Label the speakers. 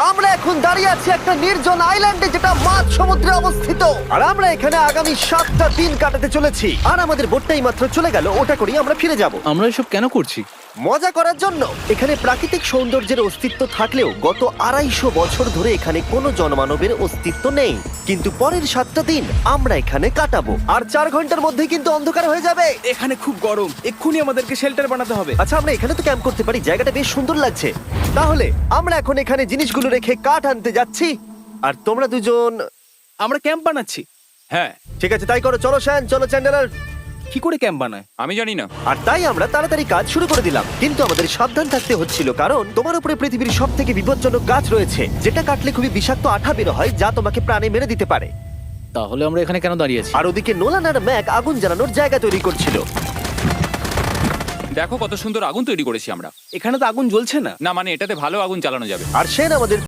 Speaker 1: আমরা এখন দাঁড়িয়ে আছি একটা নির্জন আইল্যান্ডে যেটা মাঝ সমুদ্রে অবস্থিত, আর আমরা এখানে আগামী 7টা দিন কাটাতে চলেছি। আর আমাদের বোটটাই মাত্র চলে গেল, ওটা করেই আমরা ফিরে যাব
Speaker 2: আমরা এসব কেন করছি?
Speaker 1: মজা করার জন্য। এখানে প্রাকৃতিক সৌন্দর্যের অস্তিত্ব থাকলেও গত 250 বছর ধরে এখানে কোনো জনমানবের অস্তিত্ব নেই। কিন্তু পরের 7টা দিন আমরা এখানে কাটাবো, আর 4 ঘন্টার মধ্যে কিন্তু অন্ধকার হয়ে যাবে।
Speaker 3: এখানে খুব গরম, এক্ষুনি আমাদেরকে শেল্টার বানাতে হবে।
Speaker 1: আচ্ছা, আমরা এখানে তো ক্যাম্প করতে পারি, জায়গাটা বেশ সুন্দর লাগছে। তাহলে আমরা এখন এখানে জিনিসগুলো রেখে কাঠ আনতে যাচ্ছি, আর তোমরা দুজন।
Speaker 3: আমরা ক্যাম্প বানাচ্ছি।
Speaker 4: হ্যাঁ,
Speaker 1: ঠিক আছে, তাই করো। চলো শ্যান, চলো চ্যান্ডেলার।
Speaker 3: কি করে ক্যাম্প বানায়?
Speaker 4: আমি জানি না।
Speaker 1: আর তাই আমরা তাড়াতাড়ি কাজ শুরু করে দিলাম, কিন্তু আমাদের সাবধান থাকতে হচ্ছিল, কারণ তোমার উপরে পৃথিবীর সব থেকে বিপজ্জনক গাছ রয়েছে, যেটা কাটলে খুবই বিষাক্ত আঠা বের হয়, যা তোমাকে প্রাণে মেরে দিতে পারে।
Speaker 2: তাহলে আমরা এখানে কেন দাঁড়িয়ে আছি?
Speaker 1: আর ওদিকে নোলান আর ম্যাক আগুন জ্বালানোর জায়গা তৈরি করছিল।
Speaker 4: দেখো কত সুন্দর আগুন তৈরি করেছি আমরা।
Speaker 3: এখানে তো আগুন জ্বলছে না।
Speaker 4: না মানে এটাতে ভালো আগুন চালানো যাবে।
Speaker 1: আর সেন আমাদের